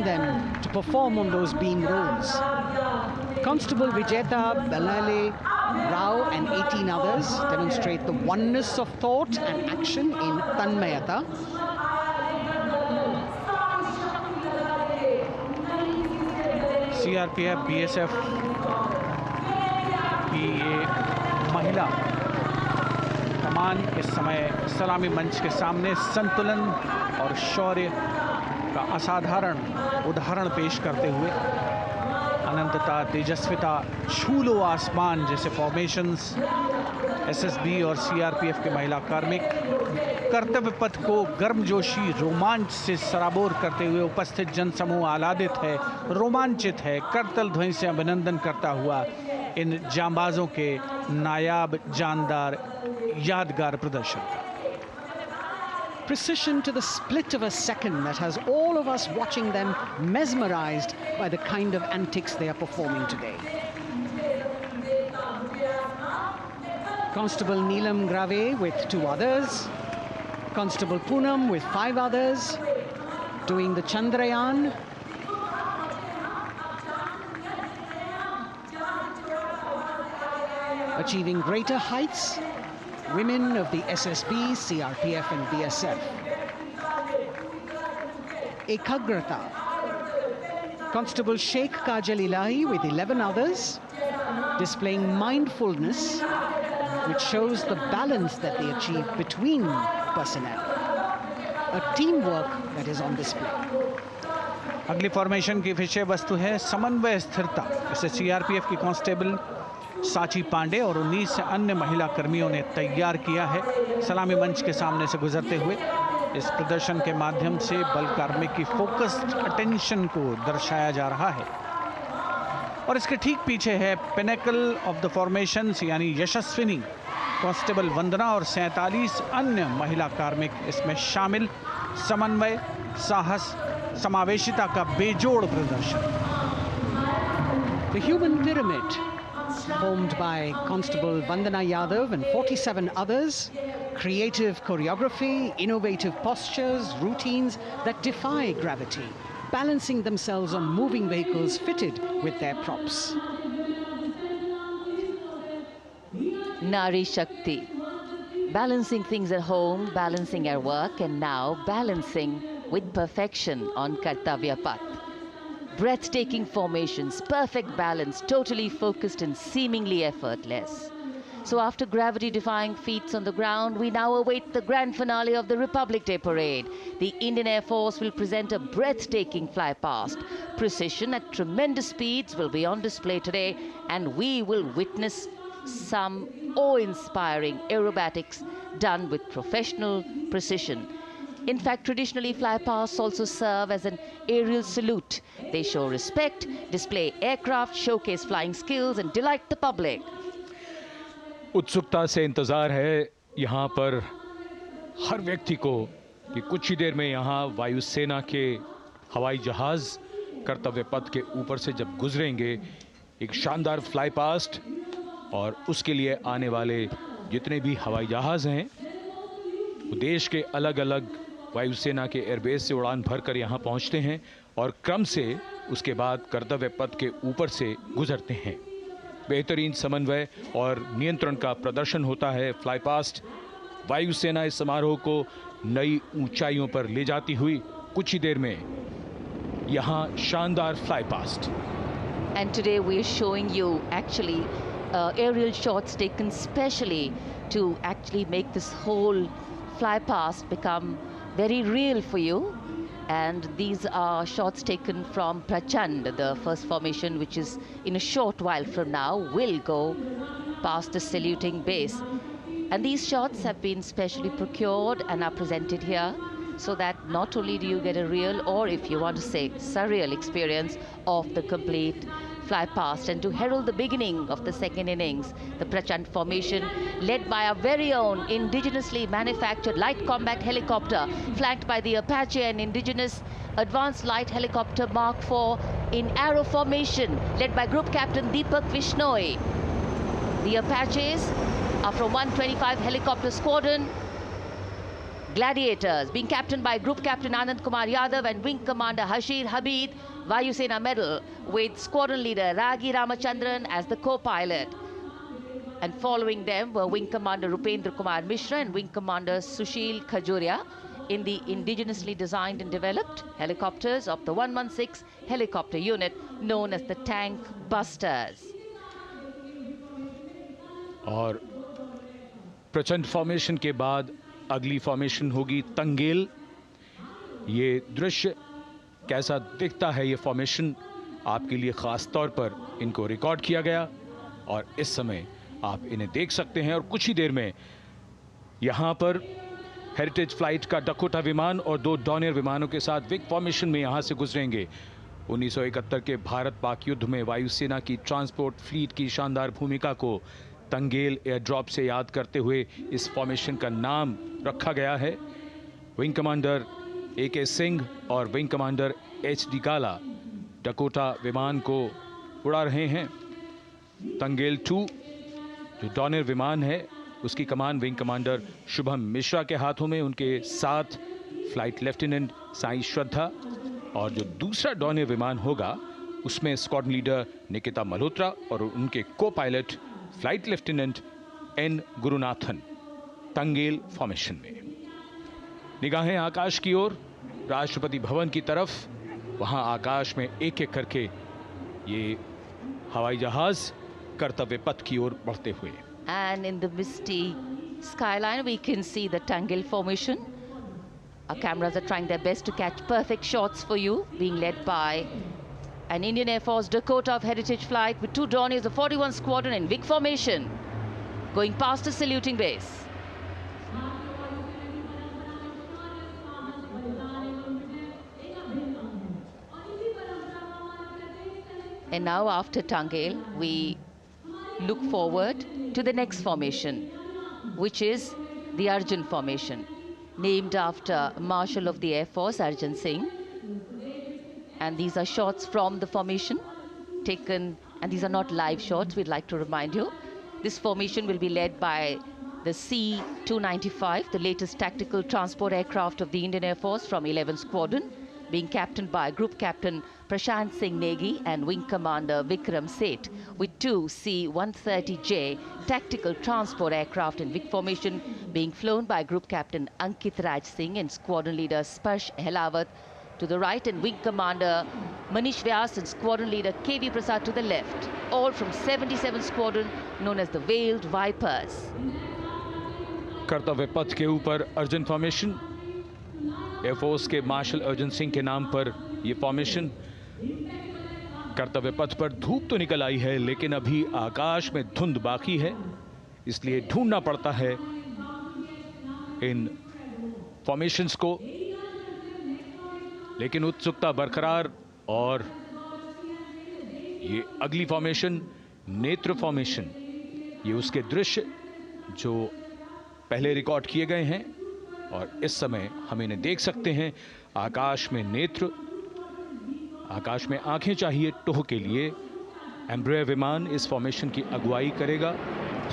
them to perform on those beam rolls. Constable Vijeta, Balale, Rao and 18 others demonstrate the oneness of thought and action in Tanmayata. CRPF, BSF की ये महिला कमान इस समय सलामी मंच के सामने संतुलन और शौर्य का असाधारण उदाहरण पेश करते हुए अनंतता, तेजस्विता, छू लो आसमान जैसे फॉर्मेशंस एसएसबी और सीआरपीएफ के महिला कार्मिक कर्तव्य पथ को गर्मजोशी रोमांच से सराबोर करते हुए उपस्थित जनसमूह आह्लादित है, रोमांचित है, करतल ध्वनि से अभिनंदन करता हुआ इन जांबाजों के नायाब, जानदार, यादगार प्रदर्शन का। Precision to the split of a second that has all of us watching them mesmerized by the kind of antics they are performing today. Constable Neelam Grave with 2 others, Constable Poonam with 5 others, doing the Chandrayaan. Achieving greater heights, women of the SSB, CRPF and BSF. Ekagrata. Constable Sheikh Kajal Ilahi with 11 others, displaying mindfulness, which shows the balance that they achieve between personnel. A teamwork that is on display. अगली formation की विषय वस्तु है समन्वय स्थिरता। इसे CRPF की constable साची पांडे और 19 अन्य महिला कर्मियों ने तैयार किया है। सलामी मंच के सामने से गुजरते हुए इस प्रदर्शन के माध्यम से बल कार्मिक की फोकस्ड अटेंशन को दर्शाया जा रहा है। और इसके ठीक पीछे है पिनेकल ऑफ द फॉर्मेशंस यानी यशस्विनी कांस्टेबल वंदना और 47 अन्य महिला कार्मिक इसमें शामिल। समन्वय, साहस, समावेशिता का बेजोड़ प्रदर्शन। The human pyramid, formed by Constable Vandana Yadav and 47 others, creative choreography, innovative postures, routines that defy gravity, balancing themselves on moving vehicles fitted with their props. Nari Shakti, balancing things at home, balancing at work, and now balancing with perfection on Kartavya path. Breathtaking formations, perfect balance, totally focused and seemingly effortless. So after gravity-defying feats on the ground, we now await the grand finale of the Republic Day Parade. The Indian Air Force will present a breathtaking fly-past. Precision at tremendous speeds will be on display today, and we will witness some awe-inspiring aerobatics done with professional precision. In fact, traditionally, fly-pasts also serve as an aerial salute. They show respect, display aircraft, showcase flying skills, and delight the public. उत्सुकता से इंतज़ार है यहाँ पर हर व्यक्ति को कि कुछ ही देर में यहाँ वायुसेना के हवाई जहाज़ कर्तव्य पथ के ऊपर से जब गुजरेंगे, एक शानदार फ्लाई पास्ट और उसके लिए आने वाले जितने भी हवाई जहाज़ हैं वो देश के अलग अलग वायुसेना के एयरबेस से उड़ान भरकर यहाँ पहुँचते हैं और क्रम से उसके बाद कर्तव्य पथ के ऊपर से गुजरते हैं। बेहतरीन समन्वय और नियंत्रण का प्रदर्शन होता है। फ्लाई पास्ट वायुसेना इस समारोह को नई ऊंचाइयों पर ले जाती हुई कुछ ही देर में यहाँ शानदार fly past. And today we are showing you actually aerial shots taken specially to actually make this whole fly past become very real for you. And these are shots taken from Prachand, the first formation, which is in a short while from now will go past the saluting base. And these shots have been specially procured and are presented here so that not only do you get a real, or if you want to say surreal experience of the complete fly past, and to herald the beginning of the second innings, the Prachand formation led by our very own indigenously manufactured light combat helicopter flanked by the Apache and indigenous advanced light helicopter Mark IV in arrow formation led by Group Captain Deepak Vishnoi. The Apaches are from 125 helicopter squadron. Gladiators, being captained by Group Captain Anand Kumar Yadav and Wing Commander Hashir Habib, Vayu Sena medal, with Squadron Leader Ragi Ramachandran as the co-pilot. And following them were Wing Commander Rupendra Kumar Mishra and Wing Commander Sushil Khajuria in the indigenously designed and developed helicopters of the 116 helicopter unit known as the Tank Busters. और प्रचंड formation के बाद अगली formation होगी तंगेल। ये दृश्य कैसा दिखता है, ये फॉर्मेशन आपके लिए खास तौर पर इनको रिकॉर्ड किया गया और इस समय आप इन्हें देख सकते हैं। और कुछ ही देर में यहां पर हेरिटेज फ्लाइट का डकोटा विमान और 2 डॉनियर विमानों के साथ विग फॉर्मेशन में यहां से गुजरेंगे। 1971 के भारत पाक युद्ध में वायुसेना की ट्रांसपोर्ट फ्लीट की शानदार भूमिका को तंगेल एयर ड्रॉप से याद करते हुए इस फॉर्मेशन का नाम रखा गया है। विंग कमांडर AK सिंह और विंग कमांडर HD गाला डकोटा विमान को उड़ा रहे हैं। तंगेल 2 जो डॉनियर विमान है उसकी कमान विंग कमांडर शुभम मिश्रा के हाथों में, उनके साथ फ्लाइट लेफ्टिनेंट साई श्रद्धा, और जो दूसरा डॉनियर विमान होगा उसमें स्क्वाड्रन लीडर निकिता मल्होत्रा और उनके को pilot flight lieutenant N Gurunathan. Tangail formation में निगाहें आकाश की ओर, राष्ट्रपति भवन की तरफ। वहां आकाश में एक एक करके ये हवाई जहाज कर्तव्य पथ की ओर बढ़ते हुए। And in the misty skyline, we can see the Tangel formation. Our cameras are trying their best to catch perfect shots for you, being led by an Indian Air Force Dakota of Heritage Flight with 2 Dorniers of 41 Squadron in big formation, going past the saluting base. And now after Tangel, we look forward to the next formation, which is the Arjun formation, named after Marshal of the Air Force Arjun Singh. And these are shots from the formation taken, and these are not live shots, we'd like to remind you. This formation will be led by the C-295, the latest tactical transport aircraft of the Indian Air Force from 11 Squadron, being captained by Group Captain Prashant Singh Negi and Wing Commander Vikram Seth, with 2 C-130J tactical transport aircraft in big formation being flown by Group Captain Ankit Raj Singh and Squadron Leader Sparsh Helawat to the right, and Wing Commander Manish Vyas and Squadron Leader KV Prasad to the left, all from 77 Squadron known as the Veiled Vipers. कर्तव्य पथ के ऊपर Arjun formation, air force के martial Arjun Singh के नाम पर यह formation. कर्तव्य पथ पर धूप तो निकल आई है, लेकिन अभी आकाश में धुंध बाकी है, इसलिए ढूंढना पड़ता है इन फॉर्मेशंस को। लेकिन उत्सुकता बरकरार, और ये अगली फॉर्मेशन नेत्र फॉर्मेशन, ये उसके दृश्य जो पहले रिकॉर्ड किए गए हैं और इस समय हम इन्हें देख सकते हैं। आकाश में नेत्र, आकाश में आंखें चाहिए टोह के लिए। एम्ब्रेयर विमान इस फॉर्मेशन की अगुवाई करेगा।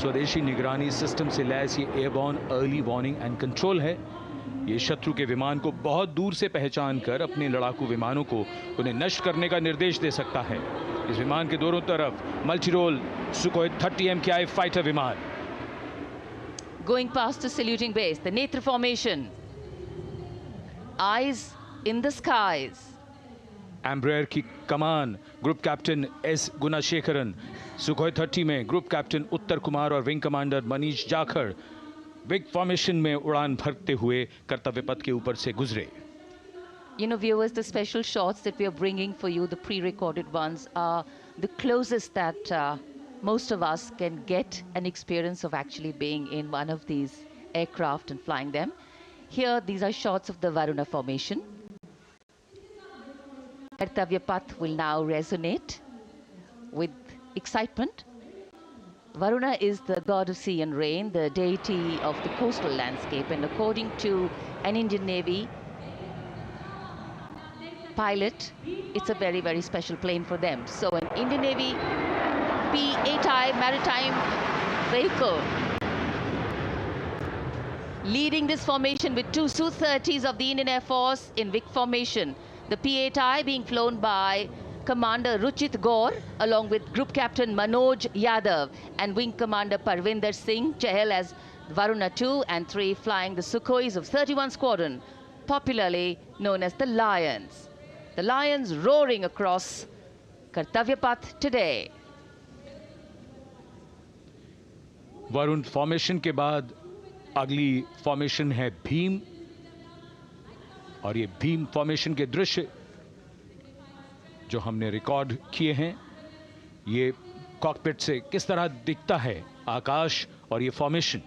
स्वदेशी निगरानी सिस्टम से लैस ये airborne early warning and control है। ये शत्रु के विमान को बहुत दूर से पहचान कर अपने लड़ाकू विमानों को उन्हें नष्ट करने का निर्देश दे सकता है। इस विमान के दोनों तरफ multi role Sukhoi 30 MKI fighter विमान। Going past the saluting base, the Netra formation, eyes in the skies. Embraer की कमान ग्रुप कैप्टन S गुणाशेखरन, सुखोई 30 में ग्रुप कैप्टन उत्तर कुमार और wing commander Manish Jakhar big formation में उड़ान भरते हुए कर्तव्य पथ के ऊपर से गुजरे। You know, viewers, the special shots that we are bringing for you, the pre-recorded ones, are the closest that most of us can get an experience of actually being in one of these aircraft and flying them. Here, these are shots of the Varuna formation. Kartavya Path will now resonate with excitement. Varuna is the god of sea and rain, the deity of the coastal landscape, and according to an Indian Navy pilot, it's a very, very special plane for them. So an Indian Navy P-8I maritime vehicle leading this formation with two Su-30s of the Indian Air Force in Vic formation. The P-8I being flown by Commander Ruchit Gaur along with Group Captain Manoj Yadav and Wing Commander Parvinder Singh Chahal as Varuna 2 and 3 flying the Sukhois of 31 Squadron, popularly known as the Lions. The Lions roaring across Kartavya Path today. Varun formation के बाद अगली formation है भीम, और ये Bhim formation के दृश्य जो हमने रिकॉर्ड किए हैं, ये कॉकपिट से किस तरह दिखता है आकाश और ये फॉर्मेशन,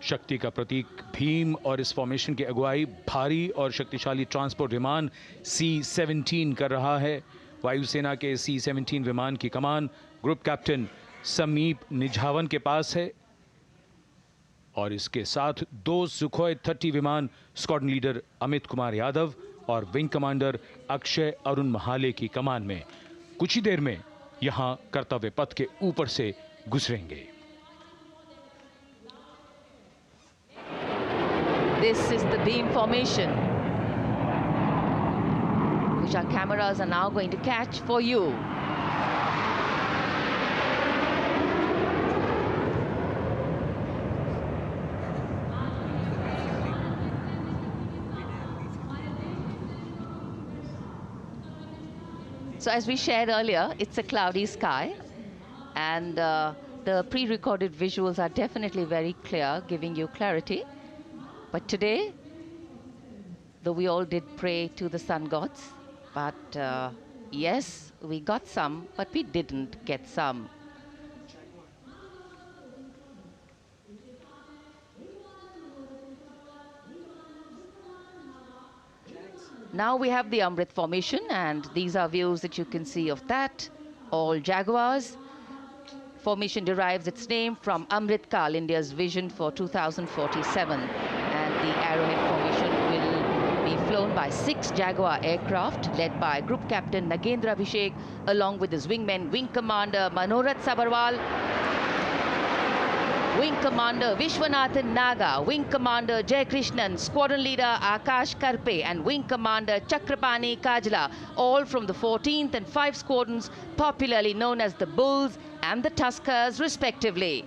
शक्ति का प्रतीक भीम। और इस फॉर्मेशन की अगुवाई भारी और शक्तिशाली ट्रांसपोर्ट विमान C-17 कर रहा है। वायुसेना के C-17 विमान की कमान ग्रुप कैप्टन समीप निझावन के पास है, और इसके साथ दो सुखोई 30 विमान स्क्वाड्रन लीडर अमित कुमार यादव और विंग कमांडर अक्षय अरुण महाले की कमान में कुछ ही देर में यहां कर्तव्य पथ के ऊपर से गुजरेंगे। This is the beam formation, which our cameras are now going to catch for you. So as we shared earlier, it's a cloudy sky, and the pre-recorded visuals are definitely very clear, giving you clarity. But today, though we all did pray to the sun gods, but yes, we got some, but we didn't get some. Now we have the Amrit formation, and these are views that you can see of that. All Jaguars. Formation derives its name from Amrit Kal, India's vision for 2047. And the Arrowhead formation will be flown by 6 Jaguar aircraft led by Group Captain Nagendra Abhishek along with his wingmen, Wing Commander Manorat Sabarwal, Wing Commander Vishwanathan Naga, Wing Commander Jay Krishnan, Squadron Leader Akash Karpe and Wing Commander Chakrapani Kajla, all from the 14th and 5 squadrons popularly known as the Bulls and the Tuskers respectively.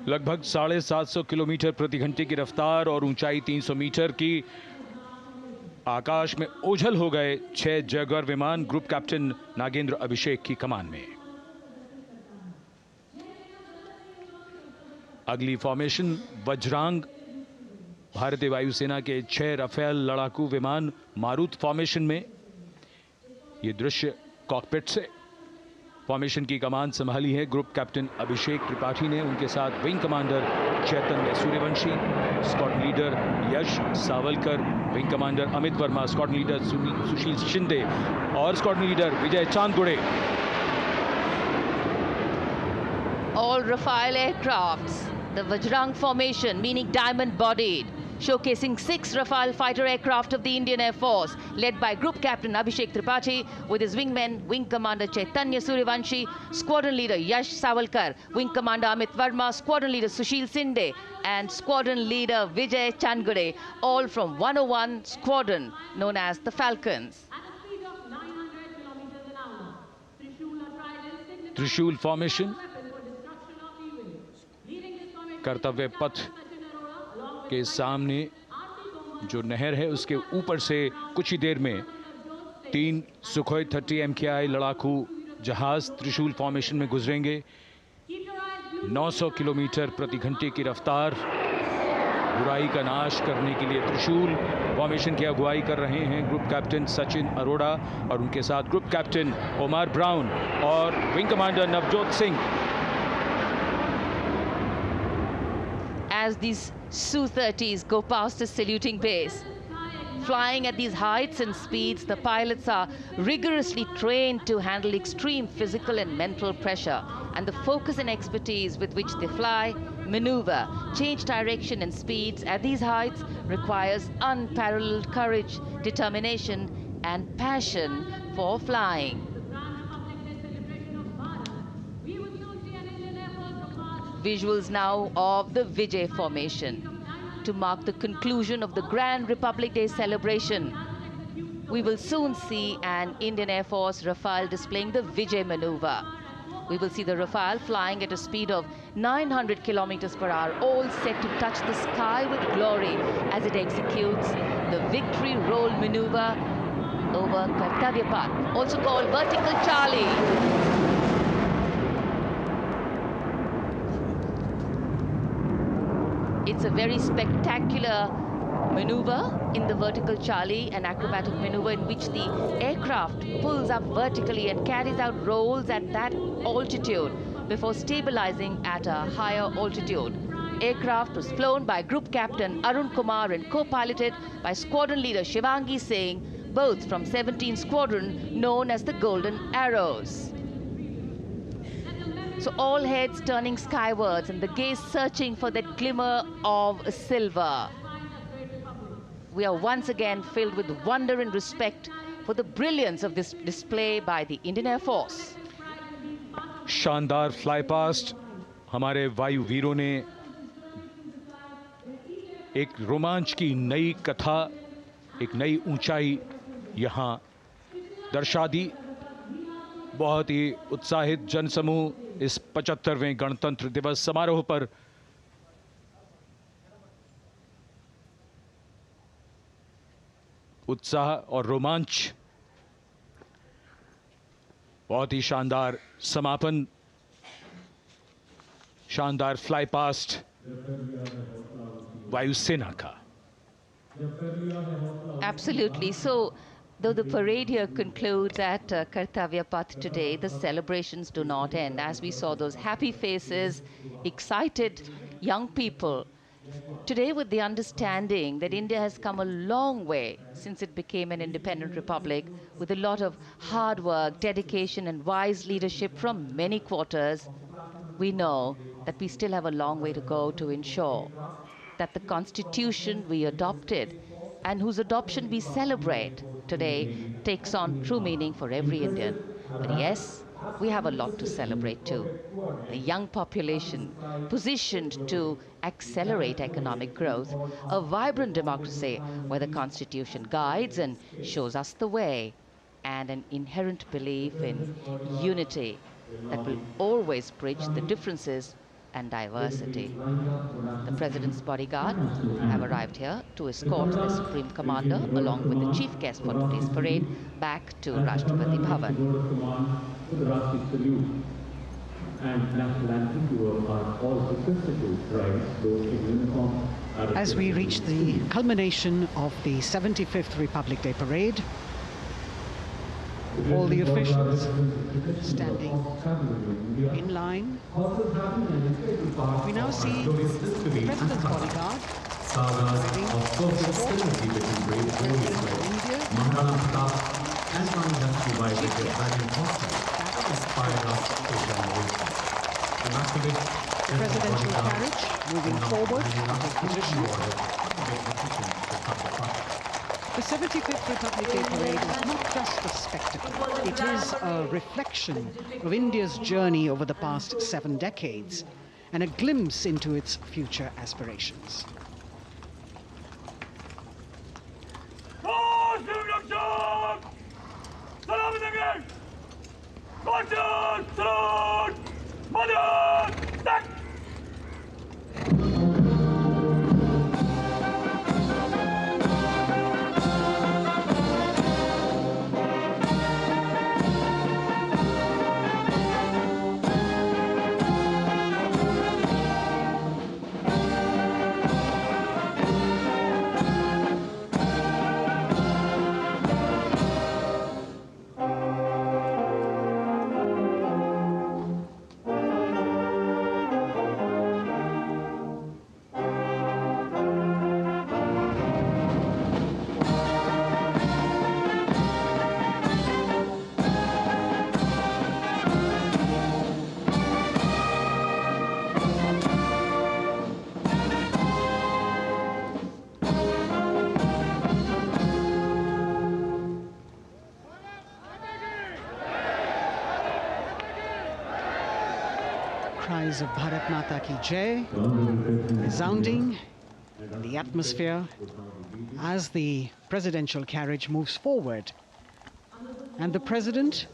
लगभग 750 kilometre प्रति घंटे की रफ्तार और ऊंचाई 300 metre की, आकाश में ओझल हो गए 6 जैगुआर विमान ग्रुप कैप्टन नागेंद्र अभिषेक की कमान में। अगली फॉर्मेशन वज्रांग, भारतीय वायुसेना के 6 राफेल लड़ाकू विमान मारुत फॉर्मेशन में। ये दृश्य कॉकपिट से। फॉर्मेशन की कमान संभाली है ग्रुप कैप्टन अभिषेक त्रिपाठी ने, उनके साथ wing commander Chaitanya Suryavanshi, squadron leader Yash Sawalkar, wing commander Amit Verma, squadron leader Sushil Shinde और squadron leader Vijay Chandgude. All Rafale aircrafts, the Vajrang formation, meaning diamond-bodied, showcasing 6 Rafale fighter aircraft of the Indian Air Force, led by Group Captain Abhishek Tripathi with his wingmen, Wing Commander Chaitanya Suryavanshi, Squadron Leader Yash Savalkar, Wing Commander Amit Verma, Squadron Leader Sushil Sinde, and Squadron Leader Vijay Chandgure, all from 101 Squadron, known as the Falcons. त्रिशूल formation, कर्तव्य पथ के सामने जो नहर है उसके ऊपर से कुछ ही देर में 3 सुखोई 30 MKI लड़ाकू जहाज त्रिशूल फॉर्मेशन में गुजरेंगे। 900 किलोमीटर प्रति घंटे की रफ्तार, बुराई का नाश करने के लिए त्रिशूल फॉर्मेशन की अगुवाई कर रहे हैं ग्रुप कैप्टन सचिन अरोड़ा और उनके साथ ग्रुप कैप्टन ओमार ब्राउन और wing commander Navjot Singh. As these Su-30s go past the saluting base, flying at these heights and speeds, the pilots are rigorously trained to handle extreme physical and mental pressure, and the focus and expertise with which they fly, maneuver, change direction and speeds at these heights requires unparalleled courage, determination and passion for flying. Visuals now of the Vijay formation to mark the conclusion of the Grand Republic Day celebration. We will soon see an Indian Air Force Rafale displaying the Vijay maneuver. We will see the Rafale flying at a speed of 900 kilometers per hour, all set to touch the sky with glory as it executes the victory roll maneuver over Kartavya path, also called vertical Charlie. It's a very spectacular maneuver in the vertical Charlie, an acrobatic maneuver in which the aircraft pulls up vertically and carries out rolls at that altitude before stabilizing at a higher altitude. Aircraft was flown by Group Captain Arun Kumar and co-piloted by Squadron Leader Shivangi Singh, both from 17th Squadron known as the Golden Arrows. So all heads turning skywards and the gaze searching for that glimmer of silver. We are once again filled with wonder and respect for the brilliance of this display by the Indian Air Force. शानदार fly past हमारे वायु वीरों ने एक रोमांच की नई कथा, एक नई ऊंचाई यहां दर्शा दी। बहुत ही उत्साहित जनसमूह इस 75वें गणतंत्र दिवस समारोह पर उत्साह और रोमांच, बहुत ही शानदार समापन, शानदार फ्लाई पास्ट वायुसेना का। Absolutely. So, though the parade here concludes at Kartavya Path today, the celebrations do not end. As we saw those happy faces, excited young people, today with the understanding that India has come a long way since it became an independent republic, with a lot of hard work, dedication and wise leadership from many quarters, we know that we still have a long way to go to ensure that the constitution we adopted and whose adoption we celebrate today takes on true meaning for every Indian. But yes, we have a lot to celebrate too. A young population positioned to accelerate economic growth, a vibrant democracy where the constitution guides and shows us the way, and an inherent belief in unity that will always bridge the differences and diversity. The President's bodyguard have arrived here to escort the Supreme Commander along with the chief guest for today's parade back to Rashtrapati Bhavan. As we reach the culmination of the 75th Republic Day Parade, all the officials standing in line. We now see the President's bodyguard arriving to escort the President of India, the presidential carriage moving forward to position. The 75th Republic Day Parade is not just a spectacle. It is a reflection of India's journey over the past 7 decades and a glimpse into its future aspirations. cries of Bharat Mata Ki Jai resounding in the atmosphere as the presidential carriage moves forward. And the president,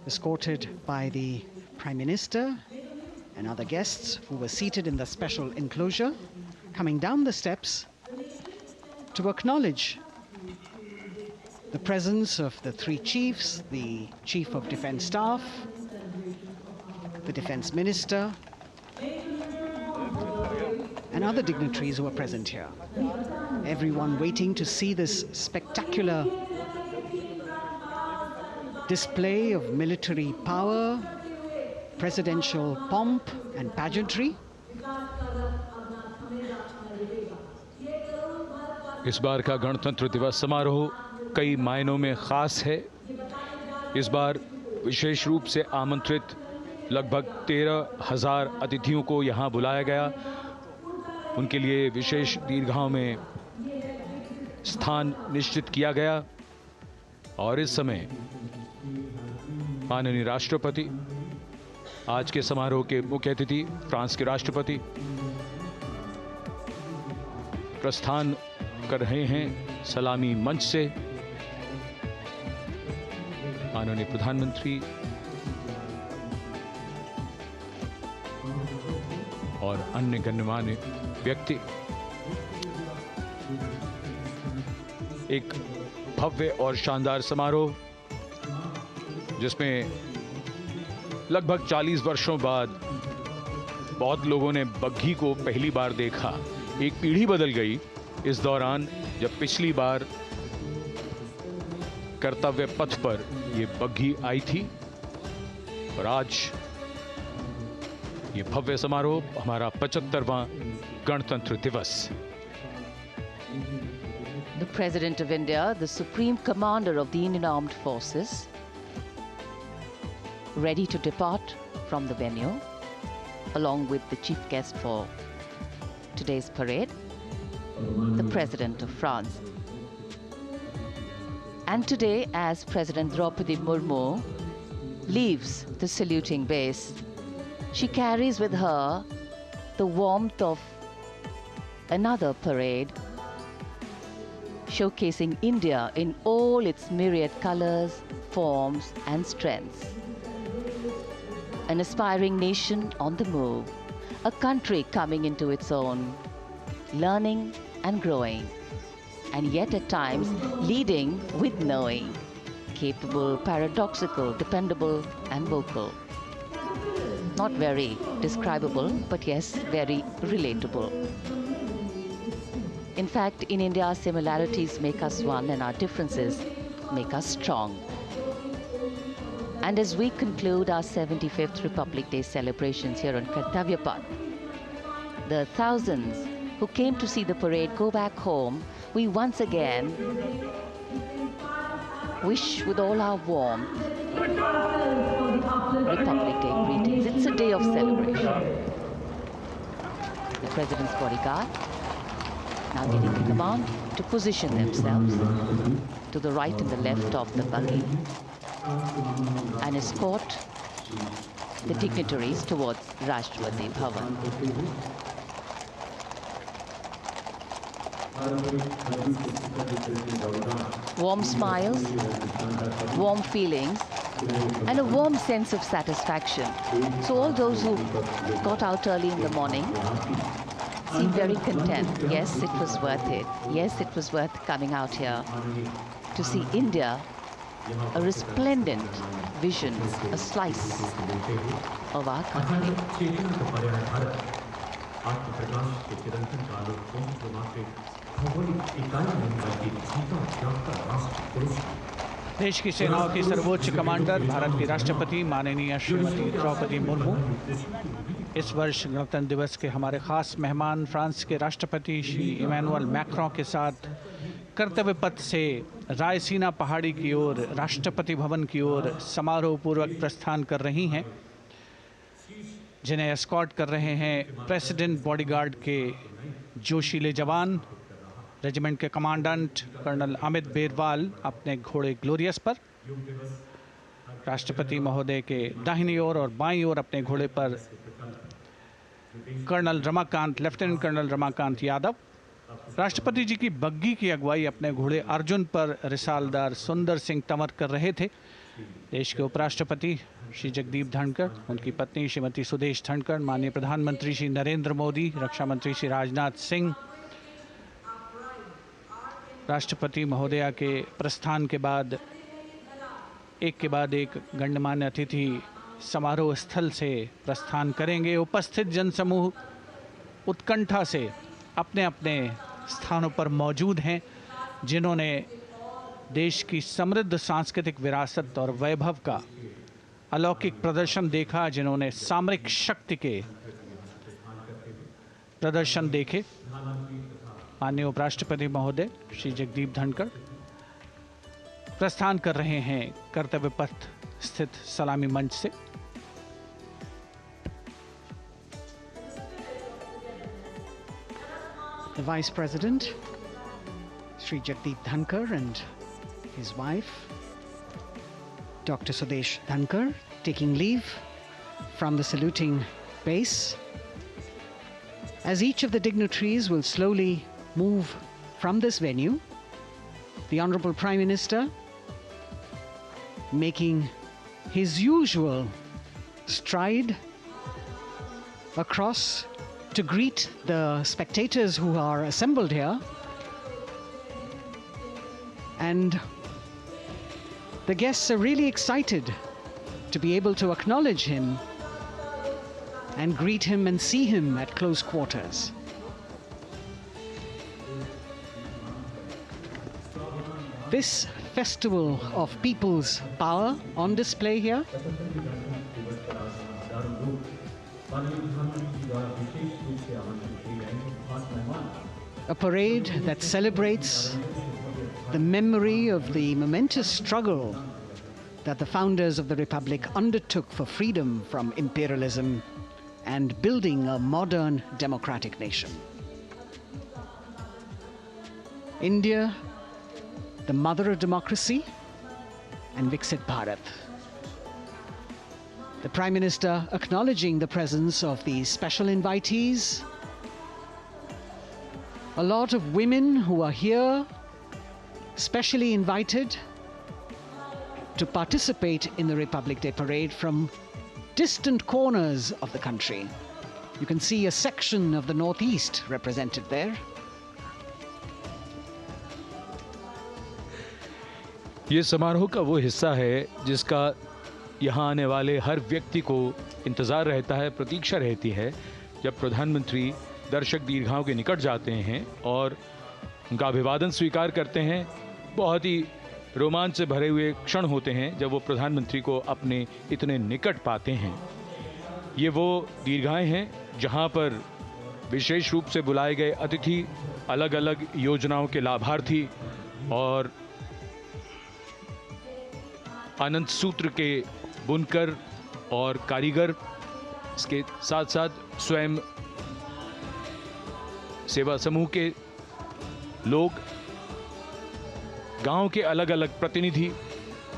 escorted by the Prime Minister and other guests who were seated in the special enclosure, coming down the steps to acknowledge the presence of the three chiefs, the Chief of Defence Staff, the Defence Minister, and other dignitaries who are present here. Everyone waiting to see this spectacular display of military power, presidential pomp and pageantry. इस बार का गणतंत्र दिवस समारोह कई मायनों में खास है। इस बार विशेष रूप से आमंत्रित लगभग 13,000 अतिथियों को यहां बुलाया गया। उनके लिए विशेष दीर्घाओं में स्थान निश्चित किया गया और इस समय माननीय राष्ट्रपति, आज के समारोह के मुख्य अतिथि फ्रांस के राष्ट्रपति, प्रस्थान कर रहे हैं सलामी मंच से। माननीय प्रधानमंत्री और अन्य गण्यमान्य व्यक्ति एक भव्य और शानदार समारोह जिसमें लगभग 40 वर्षों बाद बहुत लोगों ने बग्घी को पहली बार देखा। एक पीढ़ी बदल गई इस दौरान, जब पिछली बार कर्तव्य पथ पर ये बग्घी आई थी और आज ये भव्य समारोह हमारा 75वां गणतंत्र दिवस। The President of India, the Supreme Commander of the Indian Armed Forces, ready to depart from the venue, along with the chief guest for today's parade, the President of France. And today, as President Draupadi Murmu leaves the saluting base, she carries with her the warmth of another parade, showcasing India in all its myriad colors, forms, and strengths. An aspiring nation on the move, a country coming into its own, learning and growing, and yet at times leading with knowing, capable, paradoxical, dependable, and vocal. Not very describable, but yes, very relatable. In fact, in India, similarities make us one and our differences make us strong. And as we conclude our 75th Republic Day celebrations here on Kartavya Path, the thousands who came to see the parade go back home, we once again wish with all our warmth Republic Day greetings. It's a day of celebration. The President's bodyguard now getting the command to position themselves to the right and the left of the buggy and escort the dignitaries towards Rashtrapati Bhavan. Warm smiles, warm feelings, and a warm sense of satisfaction. So all those who got out early in the morning seem very content. Yes, it was worth it. Yes, it was worth coming out here to see India, a resplendent vision, a slice of our country. देश की सेनाओं की सर्वोच्च commander Bharat की राष्ट्रपति माननीय श्रीमती द्रौपदी मुर्मू, इस वर्ष गणतंत्र दिवस के हमारे खास मेहमान फ्रांस के राष्ट्रपति श्री इमैनुअल मैक्रों के साथ कर्तव्य पथ से रायसीना पहाड़ी की ओर राष्ट्रपति भवन की ओर समारोह पूर्वक प्रस्थान कर रही हैं, जिन्हें एस्कॉर्ट कर रहे हैं प्रेसिडेंट बॉडीगार्ड के जोशीले जवान, रेजिमेंट के कमांडेंट कर्नल अमित बेरवाल अपने घोड़े ग्लोरियस पर, राष्ट्रपति महोदय के दाहिनी ओर और बाईं ओर अपने घोड़े पर colonel Ramakant, lieutenant colonel Ramakant Yadav. राष्ट्रपति जी की बग्गी की अगुवाई अपने घोड़े अर्जुन पर रिसालदार सुंदर सिंह तंवर कर रहे थे। देश के उपराष्ट्रपति श्री जगदीप धनखड़, उनकी पत्नी श्रीमती सुदेश धनखड़, माननीय प्रधानमंत्री श्री नरेंद्र मोदी, रक्षा मंत्री श्री राजनाथ सिंह, राष्ट्रपति महोदया के प्रस्थान के बाद एक के बाद एक गणमान्य अतिथि समारोह स्थल से प्रस्थान करेंगे। उपस्थित जनसमूह उत्कंठा से अपने अपने स्थानों पर मौजूद हैं, जिन्होंने देश की समृद्ध सांस्कृतिक विरासत और वैभव का अलौकिक प्रदर्शन देखा, जिन्होंने सामरिक शक्ति के प्रदर्शन देखे। माननीय उपराष्ट्रपति महोदय श्री जगदीप धनखड़ प्रस्थान कर रहे हैं कर्तव्य पथ स्थित सलामी मंच से। The Vice President, Sri Jagdeep Dhankar, and his wife, Dr. Sudesh Dhankar, taking leave from the saluting base. As each of the dignitaries will slowly move from this venue, the Honorable Prime Minister making his usual stride across to greet the spectators who are assembled here. And the guests are really excited to be able to acknowledge him and greet him and see him at close quarters. This festival of people's power on display here a parade that celebrates the memory of the momentous struggle that the founders of the Republic undertook for freedom from imperialism and building a modern democratic nation. India, the mother of democracy, and Viksit Bharat. The Prime Minister acknowledging the presence of these special invitees, a lot of women who are here, specially invited to participate in the Republic Day Parade from distant corners of the country. You can see a section of the Northeast represented there. ये समारोह का वो हिस्सा है जिसका यहाँ आने वाले हर व्यक्ति को इंतज़ार रहता है, प्रतीक्षा रहती है, जब प्रधानमंत्री दर्शक दीर्घाओं के निकट जाते हैं और उनका अभिवादन स्वीकार करते हैं। बहुत ही रोमांच से भरे हुए क्षण होते हैं जब वो प्रधानमंत्री को अपने इतने निकट पाते हैं। ये वो दीर्घाएं हैं जहाँ पर विशेष रूप से बुलाए गए अतिथि, अलग अलग योजनाओं के लाभार्थी और आनंद सूत्र के बुनकर और कारीगर, इसके साथ साथ स्वयं सेवा समूह के लोग, गांव के अलग अलग प्रतिनिधि,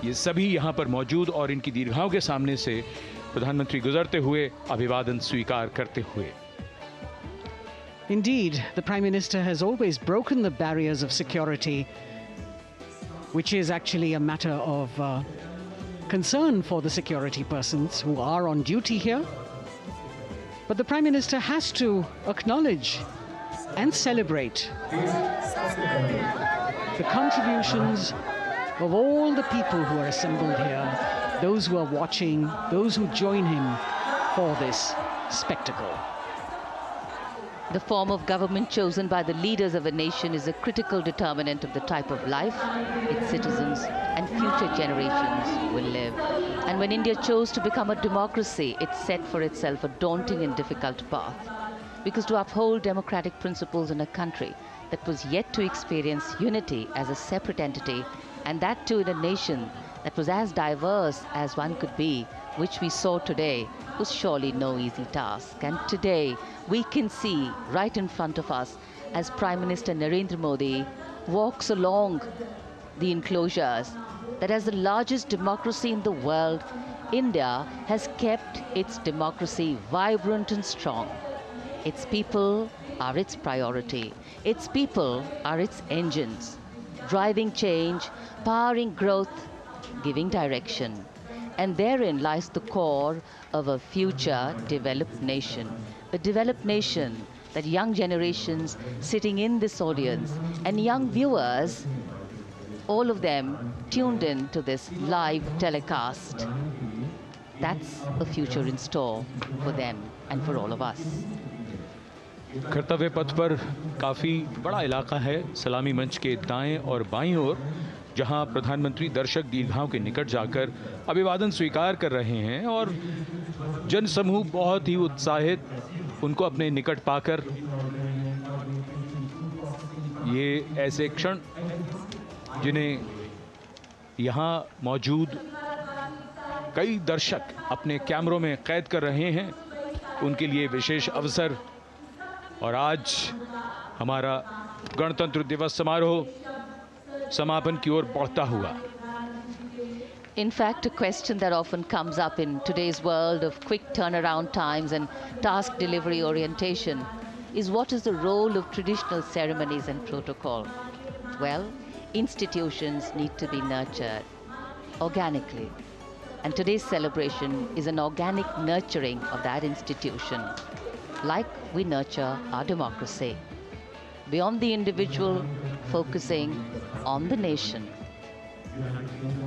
ये सभी यहां पर मौजूद और इनकी दीर्घाओं के सामने से प्रधानमंत्री गुजरते हुए अभिवादन स्वीकार करते हुए। Indeed, the Prime Minister has always broken the barriers of security, which is actually a matter of concern for the security persons who are on duty here. But the Prime Minister has to acknowledge and celebrate the contributions of all the people who are assembled here, those who are watching, those who join him for this spectacle. The form of government chosen by the leaders of a nation is a critical determinant of the type of life its citizens and future generations will live. And when India chose to become a democracy, it set for itself a daunting and difficult path. Because to uphold democratic principles in a country that was yet to experience unity as a separate entity, and that too in a nation that was as diverse as one could be, which we saw today, was surely no easy task. And today, we can see right in front of us as Prime Minister Narendra Modi walks along the enclosures that as the largest democracy in the world, India has kept its democracy vibrant and strong. Its people are its priority. Its people are its engines, driving change, powering growth, giving direction. And therein lies the core of a future developed nation. A developed nation that young generations sitting in this audience and young viewers, all of them tuned in to this live telecast. That's a future in store for them and for all of us. कर्तव्य पथ पर काफ़ी बड़ा इलाका है, सलामी मंच के दाएं और बाईं ओर, जहां प्रधानमंत्री दर्शक दीर्घाओं के निकट जाकर अभिवादन स्वीकार कर रहे हैं और जनसमूह बहुत ही उत्साहित उनको अपने निकट पाकर। ये ऐसे क्षण जिन्हें यहाँ मौजूद कई दर्शक अपने कैमरों में कैद कर रहे हैं, उनके लिए विशेष अवसर। और आज हमारा गणतंत्र दिवस समारोह समापन की ओर बढ़ता हुआ। In fact, a question that often comes up in today's world of quick turnaround times and task delivery orientation is what is the role of traditional ceremonies and protocol? Well, institutions need to be nurtured organically. And today's celebration is an organic nurturing of that institution, like we nurture our democracy. Beyond the individual, focusing on the nation.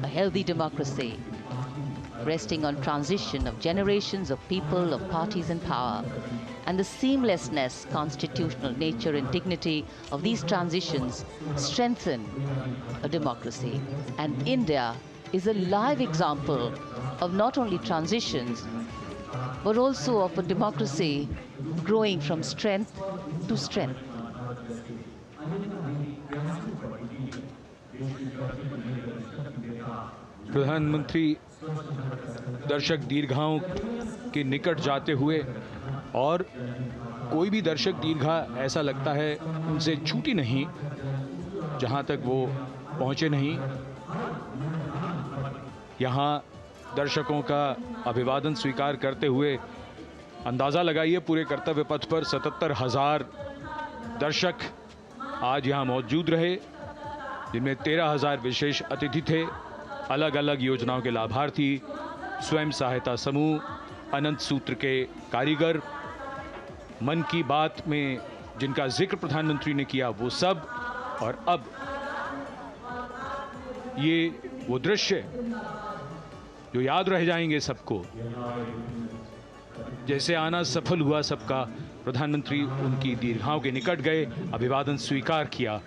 A healthy democracy, resting on transition of generations of people, of parties and power, and the seamlessness, constitutional nature and dignity of these transitions strengthen a democracy. And India is a live example of not only transitions, but also of a democracy growing from strength to strength. प्रधानमंत्री दर्शक दीर्घाओं के निकट जाते हुए, और कोई भी दर्शक दीर्घा ऐसा लगता है उनसे छूटी नहीं जहां तक वो पहुंचे नहीं। यहाँ दर्शकों का अभिवादन स्वीकार करते हुए अंदाज़ा लगाइए, पूरे कर्तव्य पथ पर 77,000 दर्शक आज यहाँ मौजूद रहे, जिनमें 13,000 विशेष अतिथि थे, अलग अलग योजनाओं के लाभार्थी, स्वयं सहायता समूह, अनंत सूत्र के कारीगर, मन की बात में जिनका जिक्र प्रधानमंत्री ने किया वो सब। और अब ये वो दृश्य जो याद रह जाएंगे सबको, जैसे आना सफल हुआ सबका, प्रधानमंत्री उनकी दीर्घाओं के निकट गए, अभिवादन स्वीकार किया।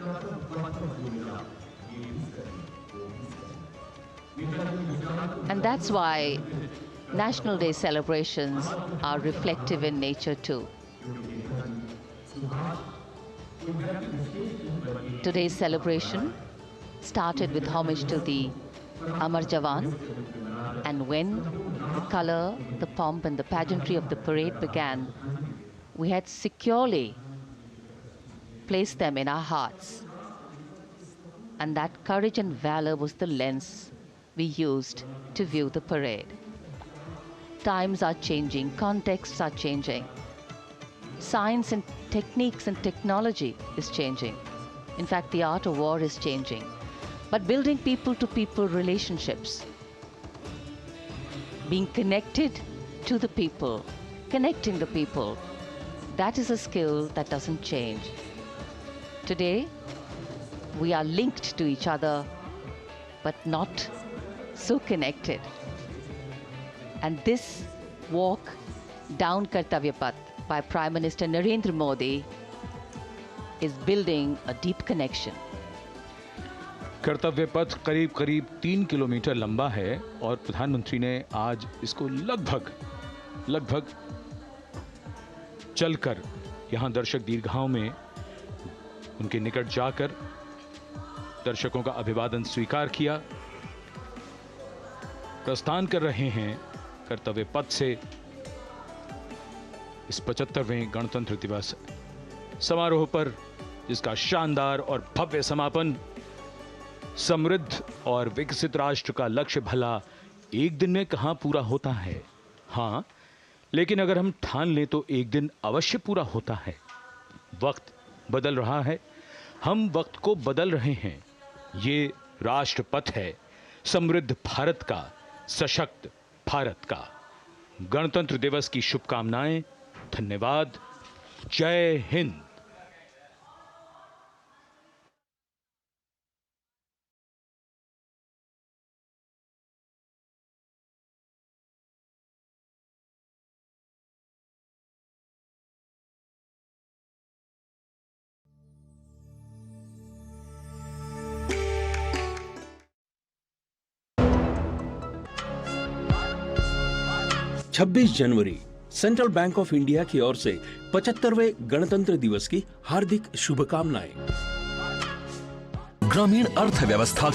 And that's why National Day celebrations are reflective in nature too. Today's celebration started with homage to the Amar Jawan, and when the color, the pomp and the pageantry of the parade began, we had securely placed them in our hearts. And that courage and valor was the lens we used to view the parade. Times are changing, contexts are changing. Science and techniques and technology is changing. In fact, the art of war is changing. But building people-to-people relationships, being connected to the people, connecting the people, that is a skill that doesn't change. Today, we are linked to each other, but not so connected. And this walk down Kartavya Path by Prime Minister Narendra Modi is building a deep connection. कर्तव्य पथ करीब करीब 3 kilometre लंबा है और प्रधानमंत्री ने आज इसको लगभग चलकर यहां दर्शक दीर्घाओं में उनके निकट जाकर दर्शकों का अभिवादन स्वीकार किया। प्रस्थान कर रहे हैं कर्तव्य पथ से इस 75वें गणतंत्र दिवस समारोह पर, जिसका शानदार और भव्य समापन समृद्ध और विकसित राष्ट्र का लक्ष्य भला एक दिन में कहां पूरा होता है। हाँ, लेकिन अगर हम ठान लें तो एक दिन अवश्य पूरा होता है। वक्त बदल रहा है, हम वक्त को बदल रहे हैं। ये राष्ट्रपथ है समृद्ध भारत का, सशक्त भारत का। गणतंत्र दिवस की शुभकामनाएं। धन्यवाद। जय हिंद। छब्बीस जनवरी सेंट्रल बैंक ऑफ इंडिया की ओर से 75वें गणतंत्र दिवस की हार्दिक शुभकामनाएं। ग्रामीण अर्थव्यवस्था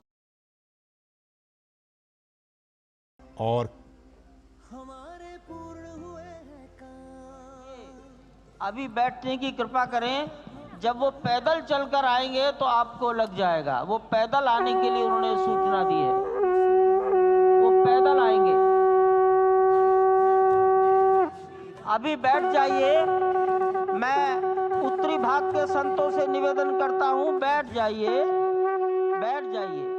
और अभी बैठने की कृपा करें। जब वो पैदल चलकर आएंगे तो आपको लग जाएगा। वो पैदल आने के लिए उन्होंने सूचना दी है, वो पैदल आएंगे। अभी बैठ जाइए। मैं उत्तरी भाग के संतों से निवेदन करता हूं, बैठ जाइए, बैठ जाइए।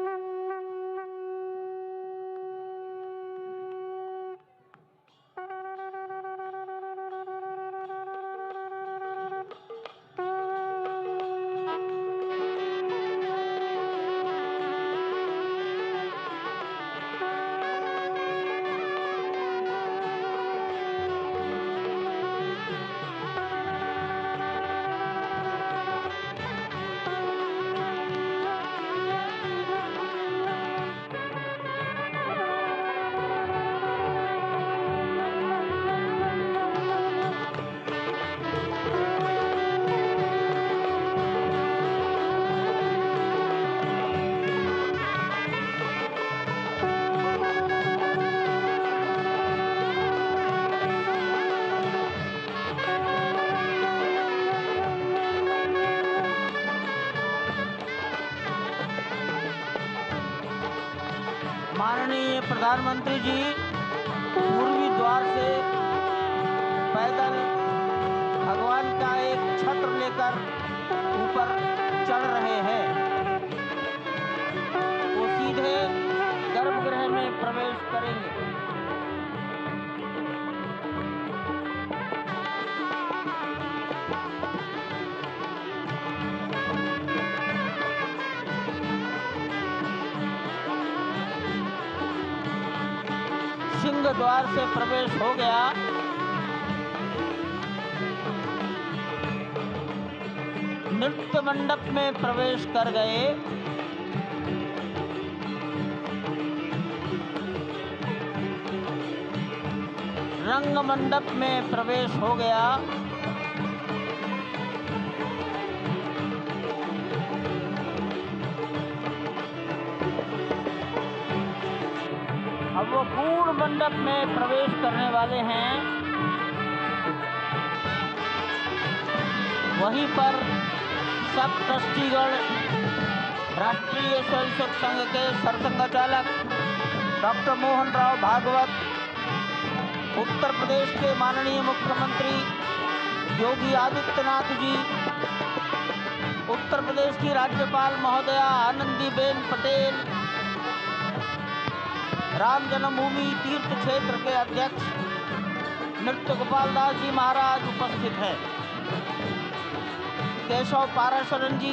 माननीय प्रधानमंत्री जी पूर्वी द्वार से पैदल भगवान का एक छत्र लेकर ऊपर चढ़ रहे हैं। वो सीधे गर्भगृह में प्रवेश करेंगे। सिंह द्वार से प्रवेश हो गया। नृत्य मंडप में प्रवेश कर गए। रंग मंडप में प्रवेश हो गया। अब वो पूर्ण मंडप में प्रवेश करने वाले हैं। वहीं पर सब ट्रस्टीगण, राष्ट्रीय स्वयंसेवक संघ के सरसंघचालक डॉक्टर मोहन राव भागवत, उत्तर प्रदेश के माननीय मुख्यमंत्री योगी आदित्यनाथ जी, उत्तर प्रदेश की राज्यपाल महोदया आनंदीबेन पटेल, राम जन्मभूमि तीर्थ क्षेत्र के अध्यक्ष नृत्य गोपाल दास जी महाराज उपस्थित हैं। केशव पाराशरन जी,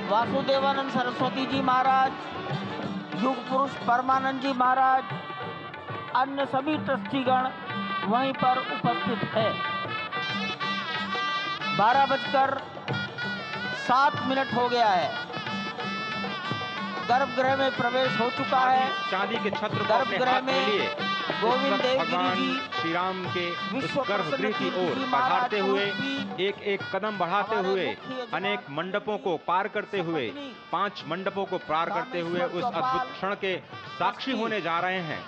वासुदेवानंद सरस्वती जी महाराज, युग पुरुष परमानंद जी महाराज, अन्य सभी ट्रस्टीगण वहीं पर उपस्थित है। 12:07 हो गया है। गर्भगृह में प्रवेश हो चुका है। चांदी के छत्र को गर्भगृह में गोविंद देवगिरी जी श्री राम के उस गर्भगृह की ओर पधारते हुए एक एक कदम बढ़ाते हुए अनेक मंडपों को पार करते हुए 5 मंडपों को पार करते हुए उस अद्भुत क्षण के साक्षी होने जा रहे हैं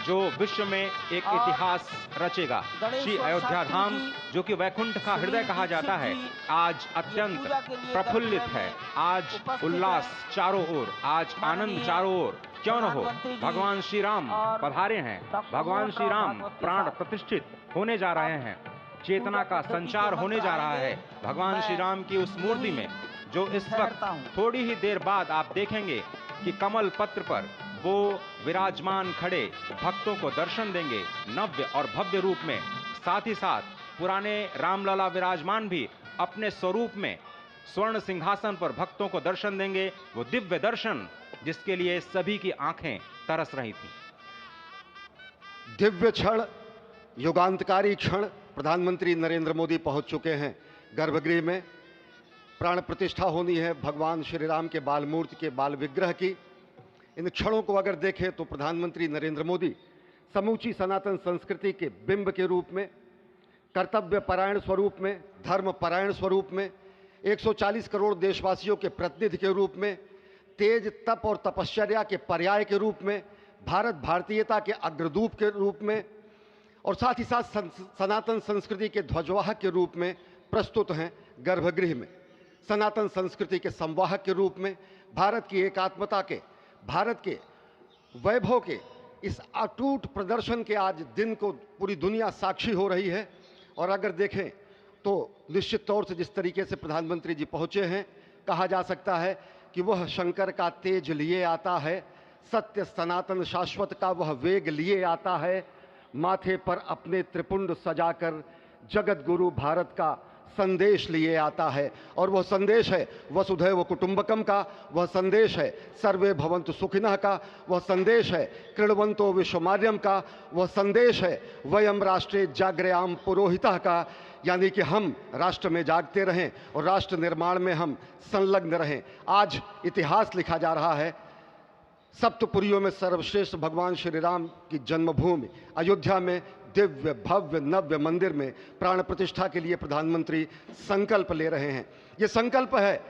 जो विश्व में एक इतिहास रचेगा। श्री अयोध्या धाम, जो कि वैकुंठ का हृदय कहा जाता है, आज अत्यंत प्रफुल्लित है। आज उल्लास चारों ओर, आज आनंद चारों ओर। क्यों न हो, भगवान श्री राम पधारे हैं, भगवान श्री राम प्राण प्रतिष्ठित होने जा रहे हैं, चेतना का संचार होने जा रहा है भगवान श्री राम की उस मूर्ति में, जो इस वक्त थोड़ी ही देर बाद आप देखेंगे कि कमल पत्र पर वो विराजमान खड़े भक्तों को दर्शन देंगे नव्य और भव्य रूप में। साथ ही साथ पुराने रामलला विराजमान भी अपने स्वरूप में स्वर्ण सिंहासन पर भक्तों को दर्शन देंगे, वो दिव्य दर्शन जिसके लिए सभी की आंखें तरस रही थी। दिव्य क्षण, युगांतकारी क्षण, प्रधानमंत्री नरेंद्र मोदी पहुंच चुके हैं गर्भगृह में। प्राण प्रतिष्ठा होनी है भगवान श्री राम के बाल मूर्ति के बाल विग्रह की। इन क्षणों को अगर देखें तो प्रधानमंत्री नरेंद्र मोदी समूची सनातन संस्कृति के बिंब के रूप में, कर्तव्य परायण स्वरूप में, धर्म परायण स्वरूप में, 140 करोड़ देशवासियों के प्रतिनिधि के रूप में, तेज तप और तपश्चर्या के पर्याय के रूप में, भारत भारतीयता के अग्रदूत के रूप में और साथ ही साथ सनातन संस्कृति के ध्वजवाहक के रूप में प्रस्तुत हैं गर्भगृह में। सनातन संस्कृति के संवाहक के रूप में, भारत की एकात्मता के, भारत के वैभव के इस अटूट प्रदर्शन के आज दिन को पूरी दुनिया साक्षी हो रही है। और अगर देखें तो निश्चित तौर से जिस तरीके से प्रधानमंत्री जी पहुंचे हैं, कहा जा सकता है कि वह शंकर का तेज लिए आता है, सत्य सनातन शाश्वत का वह वेग लिए आता है, माथे पर अपने त्रिपुंड सजाकर जगत गुरु भारत का संदेश लिए आता है। और वह संदेश है वसुधैव कुटुंबकम का, वह संदेश है सर्वे भवन्तु सुखिनः का, वह संदेश है कृण्वन्तो विश्वमार्यम का, वह संदेश है वयम राष्ट्रे जाग्रयाम पुरोहितः का, यानी कि हम राष्ट्र में जागते रहें और राष्ट्र निर्माण में हम संलग्न रहें। आज इतिहास लिखा जा रहा है। सप्तपुरियों में सर्वश्रेष्ठ भगवान श्री राम की जन्मभूमि अयोध्या में दिव्य भव्य नव्य मंदिर में प्राण प्रतिष्ठा के लिए प्रधानमंत्री संकल्प ले रहे हैं। ये संकल्प है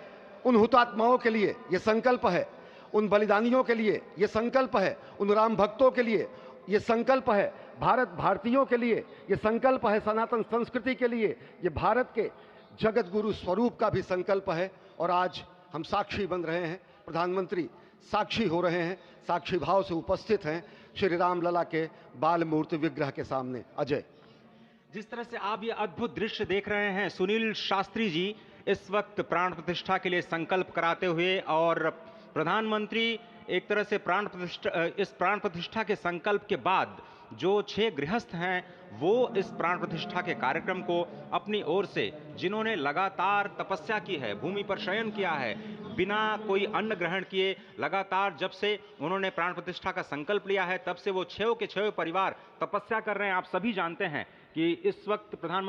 उन हुतात्माओं के लिए, ये संकल्प है उन बलिदानियों के लिए, ये संकल्प है उन राम भक्तों के लिए, ये संकल्प है भारत भारतीयों के लिए, ये संकल्प है सनातन संस्कृति के लिए, ये भारत के जगत गुरु स्वरूप का भी संकल्प है। और आज हम साक्षी बन रहे हैं, प्रधानमंत्री साक्षी हो रहे हैं, साक्षी भाव से उपस्थित हैं श्री राम लला के बाल मूर्ति विग्रह के सामने। अजय, जिस तरह से आप ये अद्भुत दृश्य देख रहे हैं, सुनील शास्त्री जी इस वक्त प्राण प्रतिष्ठा के लिए संकल्प कराते हुए, और प्रधानमंत्री एक तरह से इस प्राण प्रतिष्ठा के संकल्प के बाद जो 6 गृहस्थ हैं वो इस प्राण प्रतिष्ठा के कार्यक्रम को अपनी ओर से, जिन्होंने लगातार तपस्या की है, भूमि पर शयन किया है, बिना कोई अन्न ग्रहण किए, लगातार जब से उन्होंने प्राण प्रतिष्ठा का संकल्प लिया है तब से वो 6 के 6 परिवार तपस्या कर रहे हैं। आप सभी जानते हैं कि इस वक्त प्रधानमंत्री